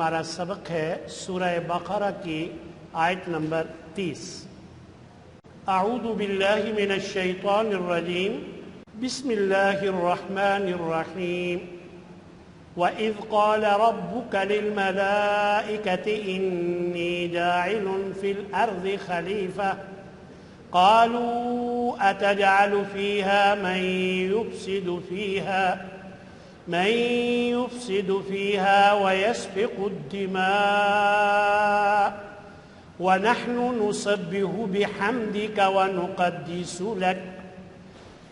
ہمارا سبق ہے سورہ بقرہ کی آیت نمبر 30۔ اعوذ باللہ من الشیطان الرجیم، بسم اللہ الرحمن الرحیم۔ وَإِذْ قَالَ رَبُّكَ لِلْمَلَائِكَةِ إِنِّي جَاعِلٌ فِي الْأَرْضِ خَلِيفَةً قَالُوا أَتَجْعَلُ فِيهَا مَن يُفْسِدُ فِيهَا وَيَسْفِكُ الدِّمَاءَ وَنَحْنُ نُسَبِّحُ بِحَمْدِكَ وَنُقَدِّسُ لَكَ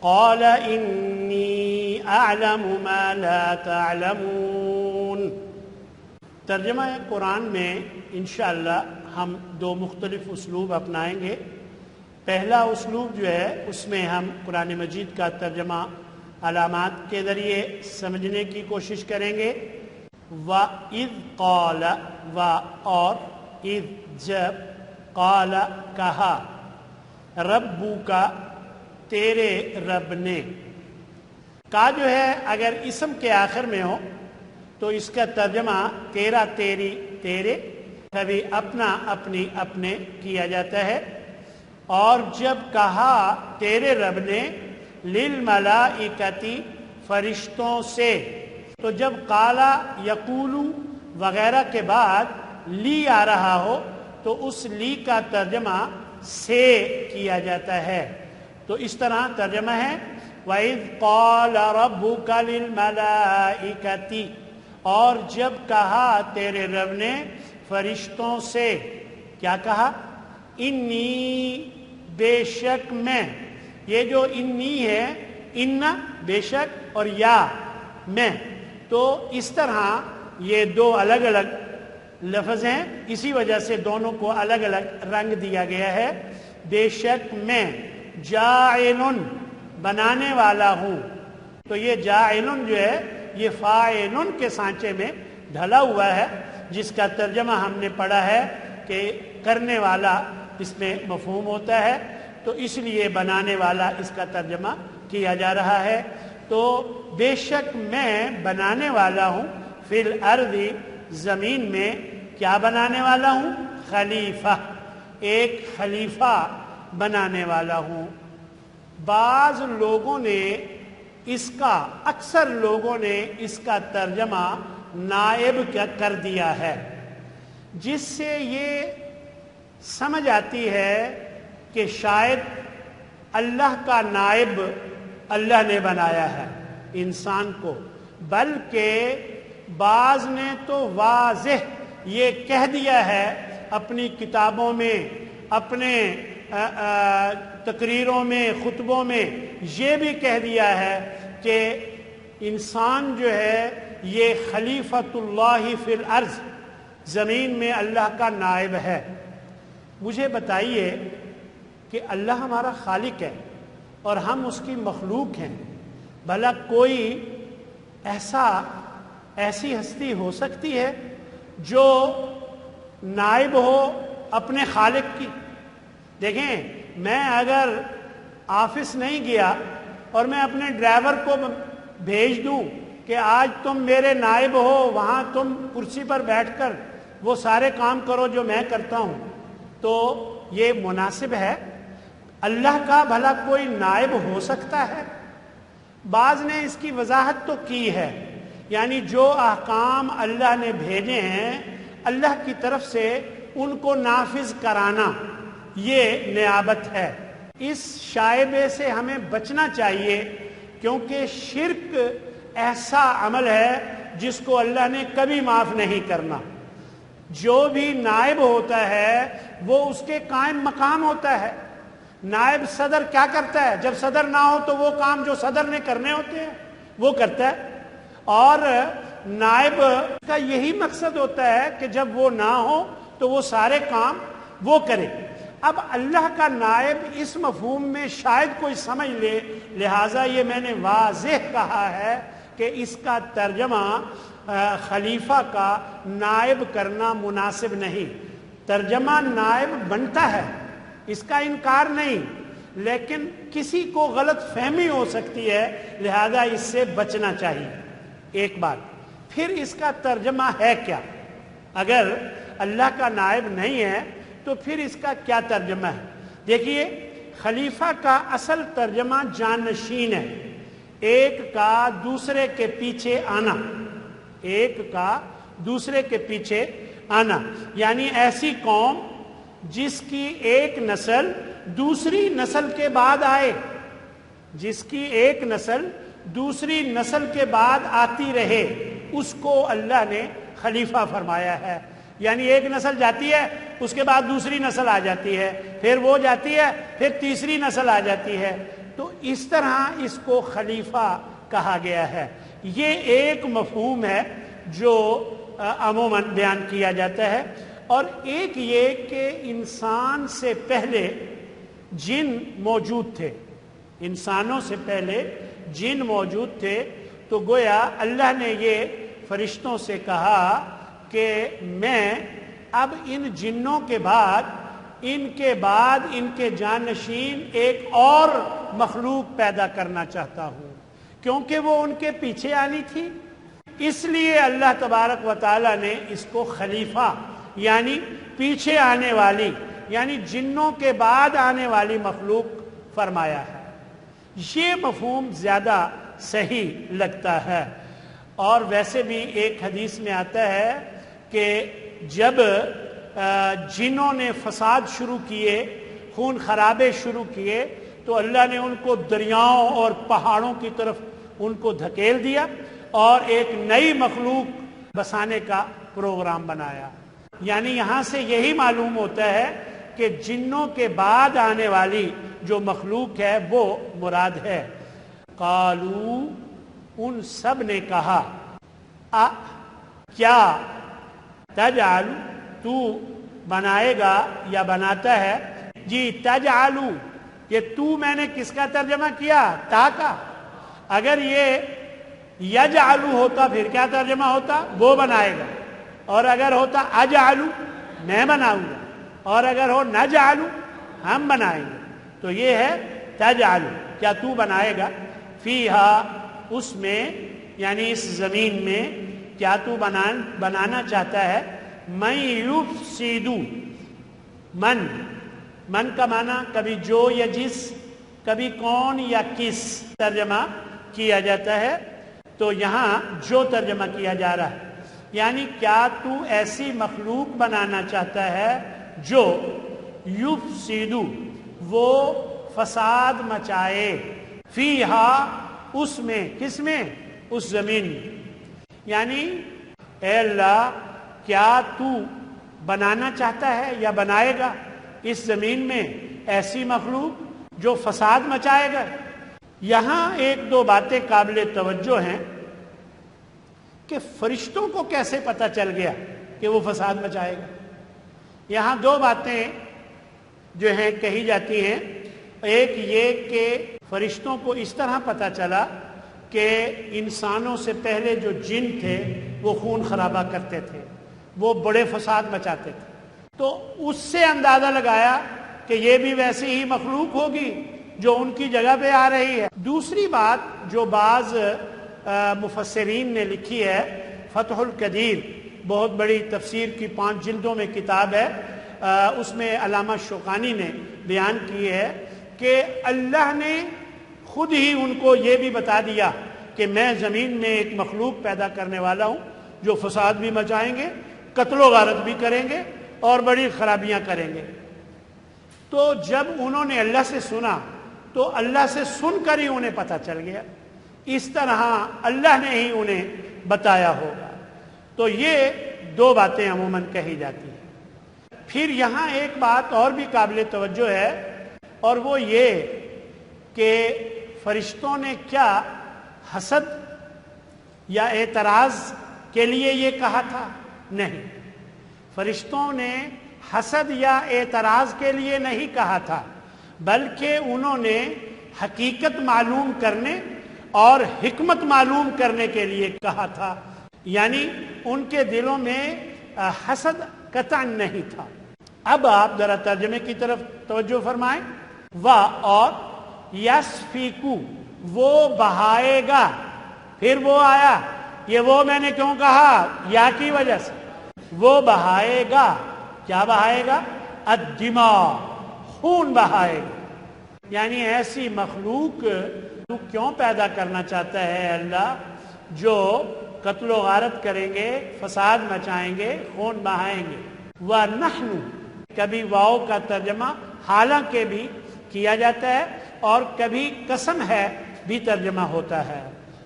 قَالَ إِنِّي أَعْلَمُ مَا لَا تَعْلَمُونَ۔ ترجمہ قرآن میں انشاءاللہ ہم دو مختلف اسلوب اپنائیں گے۔ پہلا اسلوب جو ہے اس میں ہم قرآن مجید کا ترجمہ علامات کے ذریعے سمجھنے کی کوشش کریں گے۔ وَإِذْ قَالَ و اور اذ جب، قال کہا، ربو کا تیرے رب نے۔ کا جو ہے اگر اسم کے آخر میں ہو تو اس کا ترجمہ تیرا، تیری، تیرے، کبھی اپنا، اپنی، اپنے کیا جاتا ہے۔ اور جب کہا تیرے رب نے للملائکتی فرشتوں سے، تو جب قالا یقولو وغیرہ کے بعد لی آ رہا ہو تو اس لی کا ترجمہ سے کیا جاتا ہے۔ تو اس طرح ترجمہ ہے وَإِذْ قَالَ رَبُّكَ لِلْمَلَائِكَةِ، اور جب کہا تیرے رب نے فرشتوں سے، کیا کہا؟ انی، بے شک میں۔ یہ جو انی ہے، ان بے شک اور یا میں، تو اس طرح یہ دو الگ الگ لفظ ہیں، اسی وجہ سے دونوں کو الگ الگ رنگ دیا گیا ہے۔ بے شک میں جاعل، بنانے والا ہوں۔ تو یہ جاعل جو ہے یہ فاعل کے سانچے میں ڈھلا ہوا ہے، جس کا ترجمہ ہم نے پڑھا ہے کہ کرنے والا اس میں مفہوم ہوتا ہے، تو اس لیے بنانے والا اس کا ترجمہ کیا جا رہا ہے۔ تو بے شک میں بنانے والا ہوں، فی الارض، زمین میں، کیا بنانے والا ہوں؟ خلیفہ، ایک خلیفہ بنانے والا ہوں۔ بعض لوگوں نے اس کا، اکثر لوگوں نے اس کا ترجمہ نائب کر دیا ہے، جس سے یہ سمجھ آتی ہے کہ شاید اللہ کا نائب اللہ نے بنایا ہے انسان کو، بلکہ بعض نے تو واضح یہ کہہ دیا ہے اپنی کتابوں میں، اپنے تقریروں میں، خطبوں میں یہ بھی کہہ دیا ہے کہ انسان جو ہے یہ خلیفۃ اللہ فی الارض، زمین میں اللہ کا نائب ہے۔ مجھے بتائیے کہ اللہ ہمارا خالق ہے اور ہم اس کی مخلوق ہیں، بھلا کوئی ایسی ہستی ہو سکتی ہے جو نائب ہو اپنے خالق کی؟ دیکھیں، میں اگر آفس نہیں گیا اور میں اپنے ڈرائیور کو بھیج دوں کہ آج تم میرے نائب ہو، وہاں تم کرسی پر بیٹھ کر وہ سارے کام کرو جو میں کرتا ہوں، تو یہ مناسب ہے؟ اللہ کا بھلا کوئی نائب ہو سکتا ہے؟ بعض نے اس کی وضاحت تو کی ہے، یعنی جو احکام اللہ نے بھیجے ہیں اللہ کی طرف سے ان کو نافذ کرانا، یہ نیابت ہے۔ اس شائبے سے ہمیں بچنا چاہیے، کیونکہ شرک ایسا عمل ہے جس کو اللہ نے کبھی معاف نہیں کرنا۔ جو بھی نائب ہوتا ہے وہ اس کے قائم مقام ہوتا ہے۔ نائب صدر کیا کرتا ہے؟ جب صدر نہ ہو تو وہ کام جو صدر نے کرنے ہوتے ہیں وہ کرتا ہے، اور نائب کا یہی مقصد ہوتا ہے کہ جب وہ نہ ہو تو وہ سارے کام وہ کرے۔ اب اللہ کا نائب اس مفہوم میں شاید کوئی سمجھ لے، لہٰذا یہ میں نے واضح کہا ہے کہ اس کا ترجمہ خلیفہ کا نائب کرنا مناسب نہیں۔ ترجمہ نائب بنتا ہے، اس کا انکار نہیں، لیکن کسی کو غلط فہمی ہو سکتی ہے، لہذا اس سے بچنا چاہیے۔ ایک بات، پھر اس کا ترجمہ ہے کیا؟ اگر اللہ کا نائب نہیں ہے تو پھر اس کا کیا ترجمہ ہے؟ دیکھیے، خلیفہ کا اصل ترجمہ جانشین ہے، ایک کا دوسرے کے پیچھے آنا، ایک کا دوسرے کے پیچھے آنا، یعنی ایسی قوم جس کی ایک نسل دوسری نسل کے بعد آئے، جس کی ایک نسل دوسری نسل کے بعد آتی رہے، اس کو اللہ نے خلیفہ فرمایا ہے۔ یعنی ایک نسل جاتی ہے، اس کے بعد دوسری نسل آ جاتی ہے، پھر وہ جاتی ہے، پھر تیسری نسل آ جاتی ہے، تو اس طرح اس کو خلیفہ کہا گیا ہے۔ یہ ایک مفہوم ہے جو عموماً بیان کیا جاتا ہے۔ اور ایک یہ کہ انسان سے پہلے جن موجود تھے، انسانوں سے پہلے جن موجود تھے، تو گویا اللہ نے یہ فرشتوں سے کہا کہ میں اب ان جنوں کے بعد ان کے جانشین ایک اور مخلوق پیدا کرنا چاہتا ہوں، کیونکہ وہ ان کے پیچھے آنی تھی، اس لیے اللہ تبارک و تعالی نے اس کو خلیفہ یعنی پیچھے آنے والی، یعنی جنوں کے بعد آنے والی مخلوق فرمایا ہے۔ یہ مفہوم زیادہ صحیح لگتا ہے۔ اور ویسے بھی ایک حدیث میں آتا ہے کہ جب جنوں نے فساد شروع کیے، خون خرابے شروع کیے، تو اللہ نے ان کو دریاؤں اور پہاڑوں کی طرف ان کو دھکیل دیا اور ایک نئی مخلوق بسانے کا پروگرام بنایا۔ یعنی یہاں سے یہی معلوم ہوتا ہے کہ جنوں کے بعد آنے والی جو مخلوق ہے وہ مراد ہے۔ قالو، ان سب نے کہا، کیا تجعل، تو بنائے گا یا بناتا ہے؟ جی تجعلو، یہ تو میں نے کس کا ترجمہ کیا؟ تا کا۔ اگر یہ یجعلو ہوتا پھر کیا ترجمہ ہوتا؟ وہ بنائے گا۔ اور اگر ہوتا اجعلو، میں بناؤں گا، اور اگر ہو نجعلو، ہم بنائیں گے، تو یہ ہے تجعلو، کیا تو بنائے گا؟ فیہا، اس میں یعنی اس زمین میں، کیا تو بنانا چاہتا ہے؟ من یفسدو، من کا معنی کبھی جو یا جس، کبھی کون یا کس ترجمہ کیا جاتا ہے، تو یہاں جو ترجمہ کیا جا رہا ہے، یعنی کیا تو ایسی مخلوق بنانا چاہتا ہے جو یفسدو، وہ فساد مچائے، فیہا، اس میں، کس میں؟ اس زمین میں۔ یعنی اے اللہ، کیا تو بنانا چاہتا ہے یا بنائے گا اس زمین میں ایسی مخلوق جو فساد مچائے گا؟ یہاں ایک دو باتیں قابل توجہ ہیں کہ فرشتوں کو کیسے پتہ چل گیا کہ وہ فساد مچائے گا۔ یہاں دو باتیں جو ہیں کہی جاتی ہیں۔ ایک یہ کہ فرشتوں کو اس طرح پتہ چلا کہ انسانوں سے پہلے جو جن تھے وہ خون خرابہ کرتے تھے، وہ بڑے فساد مچاتے تھے، تو اس سے اندازہ لگایا کہ یہ بھی ویسی ہی مخلوق ہوگی جو ان کی جگہ پہ آ رہی ہے۔ دوسری بات جو بعض مفسرین نے لکھی ہے، فتح القدیر بہت بڑی تفسیر کی 5 جلدوں میں کتاب ہے، اس میں علامہ شوکانی نے بیان کی ہے کہ اللہ نے خود ہی ان کو یہ بھی بتا دیا کہ میں زمین میں ایک مخلوق پیدا کرنے والا ہوں جو فساد بھی مچائیں گے، قتل و غارت بھی کریں گے اور بڑی خرابیاں کریں گے۔ تو جب انہوں نے اللہ سے سنا تو اللہ سے سن کر ہی انہیں پتہ چل گیا، اس طرح اللہ نے ہی انہیں بتایا ہوگا۔ تو یہ دو باتیں عموماً کہی جاتی ہیں۔ پھر یہاں ایک بات اور بھی قابل توجہ ہے، اور وہ یہ کہ فرشتوں نے کیا حسد یا اعتراض کے لیے یہ کہا تھا؟ نہیں، فرشتوں نے حسد یا اعتراض کے لیے نہیں کہا تھا، بلکہ انہوں نے حقیقت معلوم کرنے اور حکمت معلوم کرنے کے لیے کہا تھا۔ یعنی ان کے دلوں میں حسد قطعا نہیں تھا۔ اب آپ ذرا ترجمے کی طرف توجہ فرمائیں۔ اور یسفیکو، وہ بہائے گا، پھر وہ آیا، یہ وہ میں نے کیوں کہا؟ یا کی وجہ سے، وہ بہائے گا. کیا بہائے گا؟ الدماء، خون بہائے گا. یعنی ایسی مخلوق تو کیوں پیدا کرنا چاہتا ہے اللہ جو قتل و غارت کریں گے، فساد مچائیں گے، خون بہائیں گے. وَنَحْنُ، کبھی واؤ کا ترجمہ حالانکہ بھی کیا جاتا ہے اور کبھی قسم ہے بھی ترجمہ ہوتا ہے.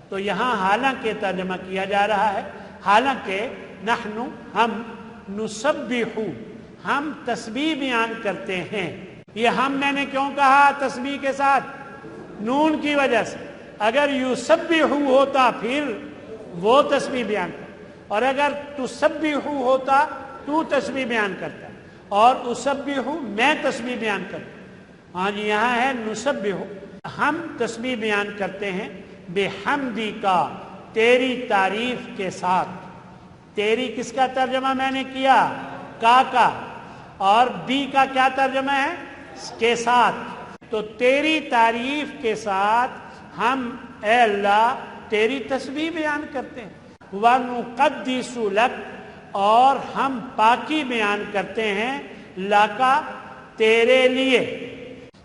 تو یہاں حالانکہ ترجمہ کیا جا رہا ہے. حالانکہ نحن، ہم، نسبح، ہم تسبیح بیان کرتے ہیں. یہ ہم میں نے کیوں کہا تسبیح کے ساتھ؟ نون کی وجہ سے. اگر یسبح ہوتا پھر وہ تسبیح بیان کرتا، اور اگر تسبح ہوتا تو تسبیح بیان کرتا، اور اسبح میں تسبیح بیان کرتا. ہاں جی، یہاں ہے نسبح، ہم تسبیح بیان کرتے ہیں بحمدی کا، تیری تعریف کے ساتھ. تیری کس کا ترجمہ میں نے کیا؟ کا. اور بی کا کیا ترجمہ ہے؟ کے ساتھ. تو تیری تعریف کے ساتھ ہم اے اللہ تیری تسبیح بیان کرتے ہیں. وَنُقَدِّسُ لَكَ، اور ہم پاکی بیان کرتے ہیں لاکا، تیرے لیے.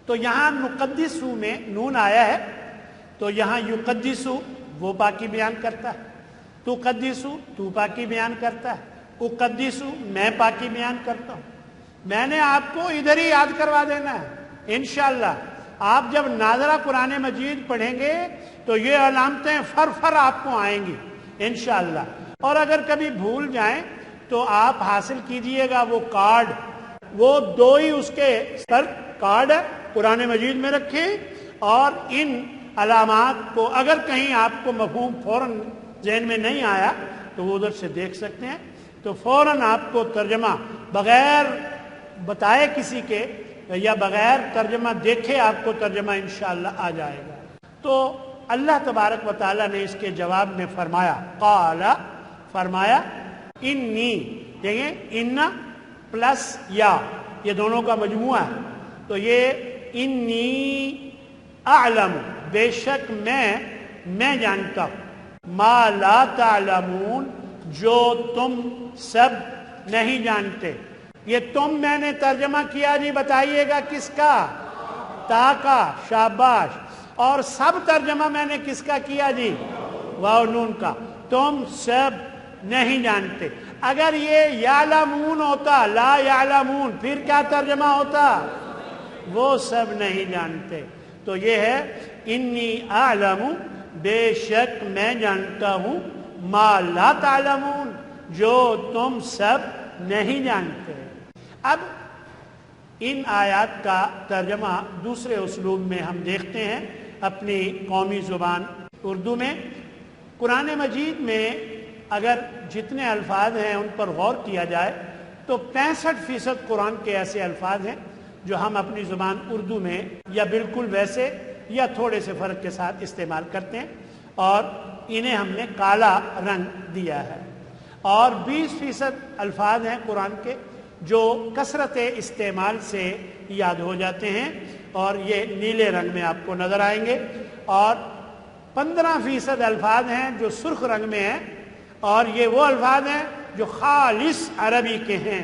تو یہاں نقدسو میں نون آیا ہے، تو یہاں یقدسو وہ پاکی بیان کرتا ہے، تقدسو تو پاکی بیان کرتا ہے، اقدسو میں پاکی بیان کرتا ہوں. میں نے آپ کو ادھر ہی یاد کروا دینا ہے انشاءاللہ. آپ جب ناظرہ قرآن مجید پڑھیں گے تو یہ علامتیں فر آپ کو آئیں گی انشاءاللہ. اور اگر کبھی بھول جائیں تو آپ حاصل کیجئے گا وہ کارڈ، وہ 2 ہی اس کے پر کارڈ ہے قرآن مجید میں رکھیں، اور ان علامات کو اگر کہیں آپ کو مفہوم فوراً ذہن میں نہیں آیا تو وہ ادھر سے دیکھ سکتے ہیں. تو فوراً آپ کو ترجمہ بغیر بتائے کسی کے یا بغیر ترجمہ دیکھے آپ کو ترجمہ انشاءاللہ آ جائے گا. تو اللہ تبارک و تعالیٰ نے اس کے جواب میں فرمایا، قال، فرمایا، انی، دیکھیں ان پلس یا یہ دونوں کا مجموعہ ہے. تو یہ انی اعلم، بے شک میں جانتا ہوں، ما لا تعلمون، جو تم سب نہیں جانتے. یہ تم میں نے ترجمہ کیا جی، بتائیے گا کس کا؟ تا کا، شاباش. اور سب ترجمہ میں نے کس کا کیا جی؟ واو نون کا. تم سب نہیں جانتے. اگر یہ یعلمون ہوتا، لا یعلمون، پھر کیا ترجمہ ہوتا؟ وہ سب نہیں جانتے. تو یہ ہے انی اعلم، بے شک میں جانتا ہوں، ما لا تعلمون، جو تم سب نہیں جانتے. اب ان آیات کا ترجمہ دوسرے اسلوب میں ہم دیکھتے ہیں اپنی قومی زبان اردو میں. قرآن مجید میں اگر جتنے الفاظ ہیں ان پر غور کیا جائے تو 65% قرآن کے ایسے الفاظ ہیں جو ہم اپنی زبان اردو میں یا بالکل ویسے یا تھوڑے سے فرق کے ساتھ استعمال کرتے ہیں، اور انہیں ہم نے کالا رنگ دیا ہے. اور 20% الفاظ ہیں قرآن کے جو کثرت استعمال سے یاد ہو جاتے ہیں، اور یہ نیلے رنگ میں آپ کو نظر آئیں گے. اور 15% الفاظ ہیں جو سرخ رنگ میں ہیں، اور یہ وہ الفاظ ہیں جو خالص عربی کے ہیں،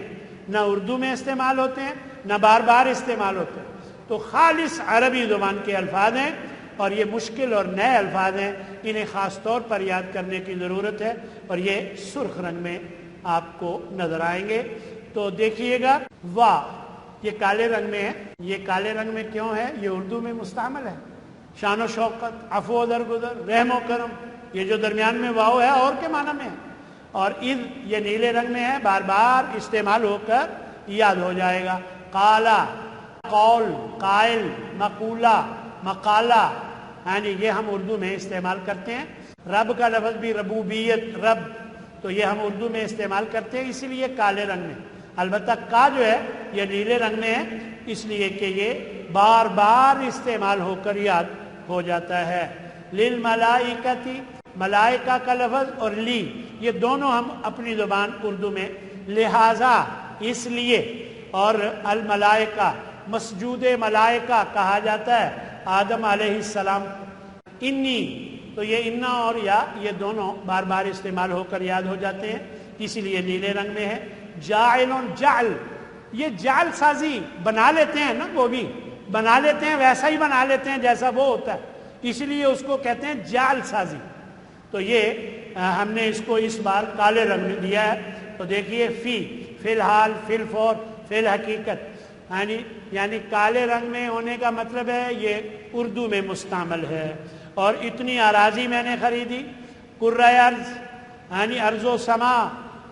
نہ اردو میں استعمال ہوتے ہیں نہ بار بار استعمال ہوتے ہیں. تو خالص عربی زبان کے الفاظ ہیں، اور یہ مشکل اور نئے الفاظ ہیں، انہیں خاص طور پر یاد کرنے کی ضرورت ہے، اور یہ سرخ رنگ میں آپ کو نظر آئیں گے. تو دیکھیے گا، واہ یہ کالے رنگ میں ہے. یہ کالے رنگ میں کیوں ہے؟ یہ اردو میں مستعمل ہے. شان و شوقت، عفو و درگزر، رحم و کرم، یہ جو درمیان میں واو ہے اور کے معنی میں ہے. اور اذ یہ نیلے رنگ میں ہے، بار بار استعمال ہو کر یاد ہو جائے گا. قالا، قول، قائل، مقولہ، مقالہ، ہاں جی، یہ ہم اردو میں استعمال کرتے ہیں. رب کا لفظ بھی ربوبیت، رب، تو یہ ہم اردو میں استعمال کرتے ہیں، اسی لیے کالے رنگ میں. البتہ کا جو ہے یہ نیلے رنگ میں ہے، اس لیے کہ یہ بار بار استعمال ہو کر یاد ہو جاتا ہے. للملائکتی، ملائکہ کا لفظ اور لی، یہ دونوں ہم اپنی زبان اردو میں لہذا، اس لیے، اور الملائکہ، مسجود ملائکہ کہا جاتا ہے آدم علیہ السلام. انی، تو یہ انا اور یا یہ دونوں بار بار استعمال ہو کر یاد ہو جاتے ہیں. اسی لیے نیلے رنگ میں ہے. جاعلن جعل، یہ جعل سازی بنا لیتے ہیں نا، وہ بھی بنا لیتے ہیں، ویسا ہی بنا لیتے ہیں جیسا وہ ہوتا ہے، اسی لیے اس کو کہتے ہیں جعل سازی. تو یہ ہم نے اس کو اس بار کالے رنگ میں دیا ہے. تو دیکھیے فی الحال، فی الفور، فی الحقیقت، یعنی کالے رنگ میں ہونے کا مطلب ہے یہ اردو میں مستعمل ہے. اور اتنی اراضی میں نے خریدی، کرۂ ارض ارض و سما،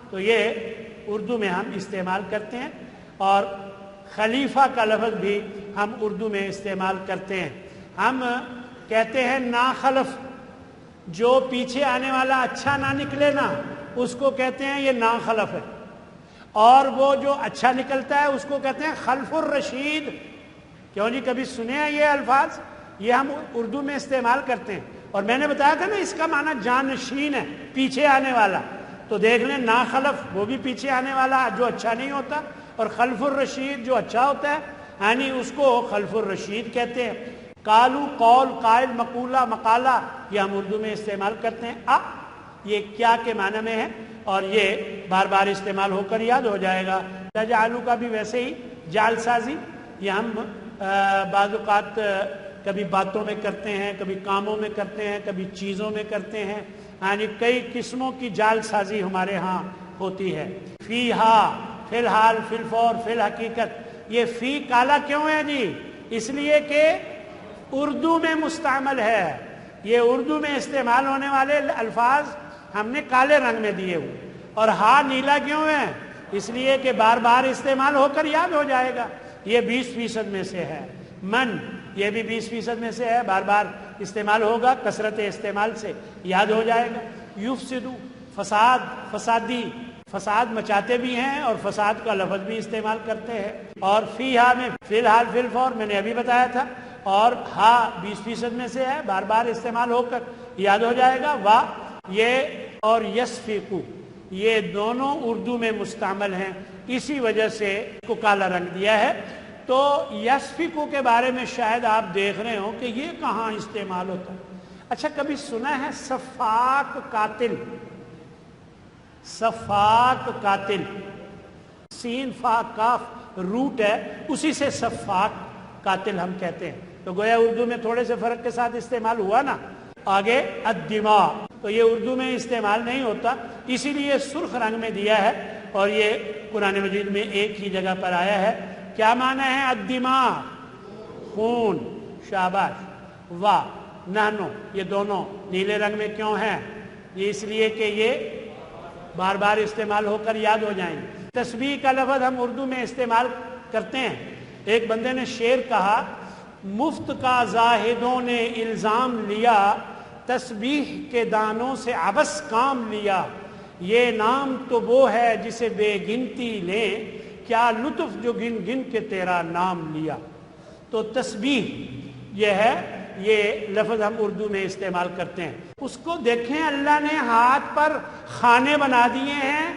تو یہ اردو میں ہم استعمال کرتے ہیں. اور خلیفہ کا لفظ بھی ہم اردو میں استعمال کرتے ہیں. ہم کہتے ہیں ناخلف، جو پیچھے آنے والا اچھا نہ نکلے نا، اس کو کہتے ہیں یہ ناخلف ہے. اور وہ جو اچھا نکلتا ہے اس کو کہتے ہیں خلف الرشید. کیوں جی، کبھی سنے ہیں یہ الفاظ؟ یہ ہم اردو میں استعمال کرتے ہیں. اور میں نے بتایا تھا نا اس کا معنی جانشین ہے، پیچھے آنے والا. تو دیکھ لیں، ناخلف وہ بھی پیچھے آنے والا جو اچھا نہیں ہوتا، اور خلف الرشید جو اچھا ہوتا ہے، اس کو خلف الرشید کہتے ہیں. قالو قول، قائل، مقولہ، مقالہ، یہ ہم اردو میں استعمال کرتے ہیں. یہ کیا کے معنی میں ہے، اور یہ بار بار استعمال ہو کر یاد ہو جائے گا. تجعلو کا بھی ویسے ہی جعل سازی، یہ ہم بعض اوقات کبھی باتوں میں کرتے ہیں، کبھی کاموں میں کرتے ہیں، کبھی چیزوں میں کرتے ہیں. کئی قسموں کی جعل سازی ہمارے ہاں ہوتی ہے. فیہا، فی الحال، فی الفور، فی الحقیقت. یہ فی کالا کیوں ہے جی؟ اس لیے کہ اردو میں مستعمل ہے. یہ اردو میں استعمال ہونے والے الفاظ ہم نے کالے رنگ میں دیے ہوئے. اور ہا نیلا کیوں ہے؟ اس لیے کہ بار بار استعمال ہو کر یاد ہو جائے گا. یہ 20% میں سے ہے. من، یہ بھی 20% میں سے ہے، بار بار استعمال ہوگا، کثرت استعمال سے یاد ہو جائے گا. یفسدو، فساد، فسادی، فساد مچاتے بھی ہیں اور فساد کا لفظ بھی استعمال کرتے ہیں. اور فیہا میں فی الحال، فی الفور میں نے ابھی بتایا تھا. اور ہا 20% میں سے ہے، بار بار استعمال ہو کر یاد ہو جائے گا. وا، یہ اور یسفیکو، یہ دونوں اردو میں مستعمل ہیں، اسی وجہ سے کو کالا رنگ دیا ہے. تو یسفیکو کے بارے میں شاید آپ دیکھ رہے ہو کہ یہ کہاں استعمال ہوتا ہے. اچھا، کبھی سنا ہے سفاک قاتل؟ سفاک قاتل، سین فا کاف روٹ ہے، اسی سے سفاک قاتل ہم کہتے ہیں. تو گویا اردو میں تھوڑے سے فرق کے ساتھ استعمال ہوا نا. آگے الدماء، تو یہ اردو میں استعمال نہیں ہوتا، اسی لیے سرخ رنگ میں دیا ہے. اور یہ قرآن مجید میں ایک ہی جگہ پر آیا ہے. کیا معنی ہے الدماء؟ خون. شاباش. وا، نحنو، یہ دونوں نیلے رنگ میں کیوں ہیں؟ یہ اس لیے کہ یہ بار بار استعمال ہو کر یاد ہو جائیں گے. تسبیح کا لفظ ہم اردو میں استعمال کرتے ہیں. ایک بندے نے شعر کہا، مفت کا زاہدوں نے الزام لیا، تسبیح کے دانوں سے عبث کام لیا. یہ نام تو وہ ہے جسے بے گنتی لیں، کیا لطف جو گن گن کے تیرا نام لیا. تو تسبیح یہ ہے، یہ لفظ ہم اردو میں استعمال کرتے ہیں. اس کو دیکھیں، اللہ نے ہاتھ پر خانے بنا دیے ہیں،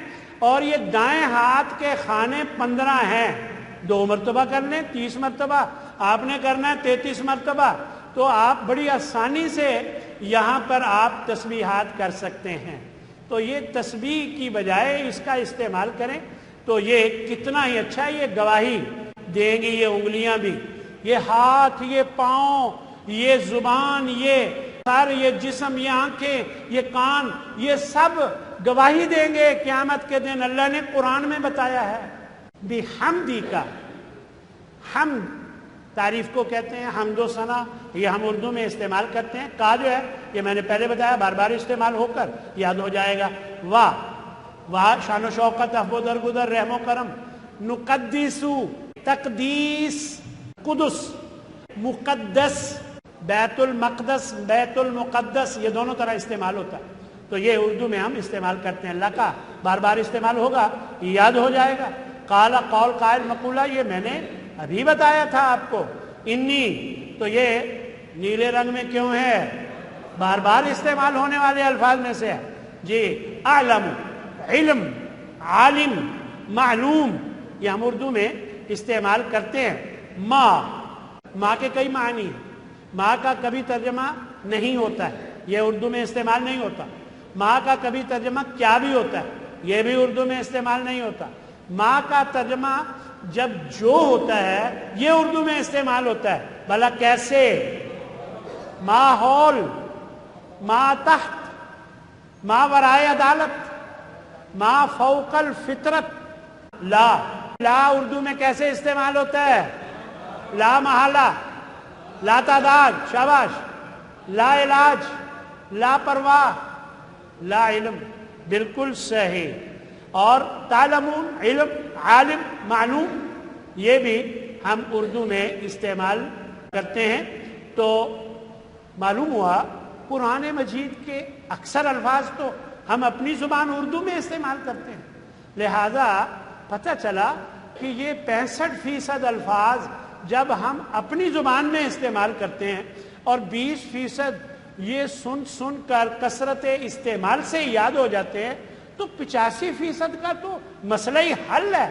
اور یہ دائیں ہاتھ کے خانے 15 ہیں. 2 مرتبہ کر لیں 30 مرتبہ، آپ نے کرنا ہے 33 مرتبہ. تو آپ بڑی آسانی سے یہاں پر آپ تسبیحات کر سکتے ہیں. تو یہ تسبیح کی بجائے اس کا استعمال کریں تو یہ کتنا ہی اچھا ہے. یہ گواہی دیں گی، یہ انگلیاں بھی، یہ ہاتھ، یہ پاؤں، یہ زبان، یہ سر، یہ جسم، یہ آنکھیں، یہ کان، یہ سب گواہی دیں گے قیامت کے دن. اللہ نے قرآن میں بتایا ہے بحمدی کا. حمد تعریف کو کہتے ہیں، حمد و ثنا، یہ ہم اردو میں استعمال کرتے ہیں. کا جو ہے یہ میں نے پہلے بتایا، بار بار استعمال ہو کر یاد ہو جائے گا. واہ شان و شوقت، افو درگزر، رحم و کرم. نقدسو، تقدیس، قدس، مقدس، بیت المقدس، بیت المقدس، یہ دونوں طرح استعمال ہوتا ہے. تو یہ اردو میں ہم استعمال کرتے ہیں. اللہ کا بار بار استعمال ہوگا، یاد ہو جائے گا. قالا، قول، قائل، مقولہ، یہ میں نے ابھی بتایا تھا آپ کو. انی، تو یہ نیلے رنگ میں کیوں ہے؟ بار بار استعمال ہونے والے الفاظ میں سے ہے جی. اعلم، علم، عالم، معلوم، یہ ہم اردو میں استعمال کرتے ہیں. ماں کے کئی معنی ہیں. ماں کا کبھی ترجمہ نہیں ہوتا ہے، یہ اردو میں استعمال نہیں ہوتا. ماں کا کبھی ترجمہ کیا بھی ہوتا ہے، یہ بھی اردو میں استعمال نہیں ہوتا. ماں کا ترجمہ جب جو ہوتا ہے یہ اردو میں استعمال ہوتا ہے. بھلا کیسے؟ ماحول، ما تحت، ما ورائے عدالت، ما فوق الفطرت. لا اردو میں کیسے استعمال ہوتا ہے؟ لا محالہ، لا تعداد، شاباش، لا علاج، لا پرواہ، لا علم. بالکل صحیح. اور تعلمون، علم، عالم، معلوم، یہ بھی ہم اردو میں استعمال کرتے ہیں. تو معلوم ہوا قرآن مجید کے اکثر الفاظ تو ہم اپنی زبان اردو میں استعمال کرتے ہیں. لہذا پتہ چلا کہ یہ 65% الفاظ جب ہم اپنی زبان میں استعمال کرتے ہیں اور 20% یہ سن کر کثرت استعمال سے یاد ہو جاتے ہیں، تو 85% کا تو مسئلہ ہی حل ہے.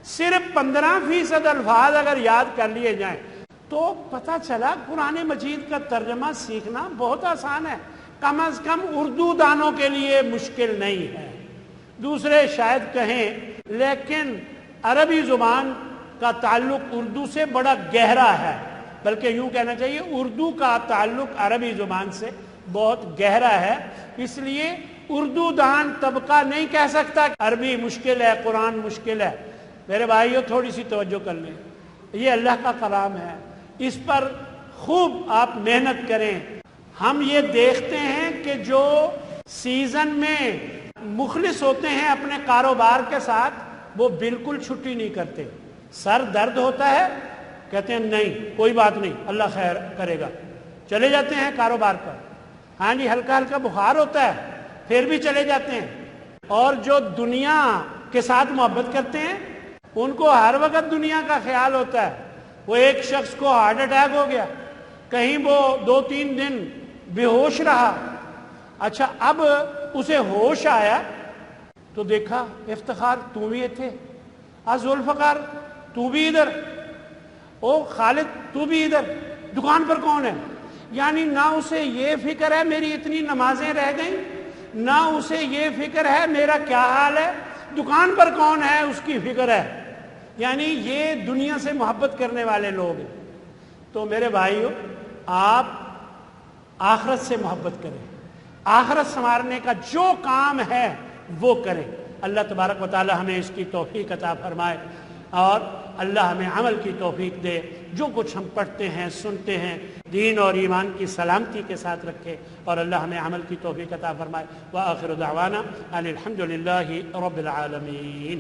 صرف 15% الفاظ اگر یاد کر لیے جائیں تو پتہ چلا قرآن مجید کا ترجمہ سیکھنا بہت آسان ہے. کم از کم اردو دانوں کے لیے مشکل نہیں ہے. دوسرے شاید کہیں لیکن عربی زبان کا تعلق اردو سے بڑا گہرا ہے، بلکہ یوں کہنا چاہیے اردو کا تعلق عربی زبان سے بہت گہرا ہے. اس لیے اردو دان طبقہ نہیں کہہ سکتا کہ عربی مشکل ہے، قرآن مشکل ہے. میرے بھائیو تھوڑی سی توجہ کر لیں، یہ اللہ کا کلام ہے، اس پر خوب آپ محنت کریں. ہم یہ دیکھتے ہیں کہ جو سیزن میں مخلص ہوتے ہیں اپنے کاروبار کے ساتھ وہ بالکل چھٹی نہیں کرتے. سر درد ہوتا ہے کہتے ہیں نہیں کوئی بات نہیں اللہ خیر کرے گا، چلے جاتے ہیں کاروبار پر. ہاں جی، ہلکا ہلکا بخار ہوتا ہے پھر بھی چلے جاتے ہیں. اور جو دنیا کے ساتھ محبت کرتے ہیں ان کو ہر وقت دنیا کا خیال ہوتا ہے. وہ ایک شخص کو ہارٹ اٹیک ہو گیا، کہیں وہ 2-3 دن بے ہوش رہا. اچھا اب اسے ہوش آیا تو دیکھا افتخار تو بھی تھے، ذوالفقار تو بھی ادھر، او خالد تو بھی ادھر، دکان پر کون ہے؟ یعنی نہ اسے یہ فکر ہے میری اتنی نمازیں رہ گئیں، نہ اسے یہ فکر ہے میرا کیا حال ہے، دکان پر کون ہے اس کی فکر ہے. یعنی یہ دنیا سے محبت کرنے والے لوگ ہیں. تو میرے بھائیو آپ آخرت سے محبت کریں، آخرت سنوارنے کا جو کام ہے وہ کریں. اللہ تبارک و تعالی ہمیں اس کی توفیق عطا فرمائے اور اللہ ہمیں عمل کی توفیق دے. جو کچھ ہم پڑھتے ہیں سنتے ہیں دین اور ایمان کی سلامتی کے ساتھ رکھے اور اللہ ہمیں عمل کی توفیق عطا فرمائے. وآخر دعوانا ان الحمد للہ رب العالمین.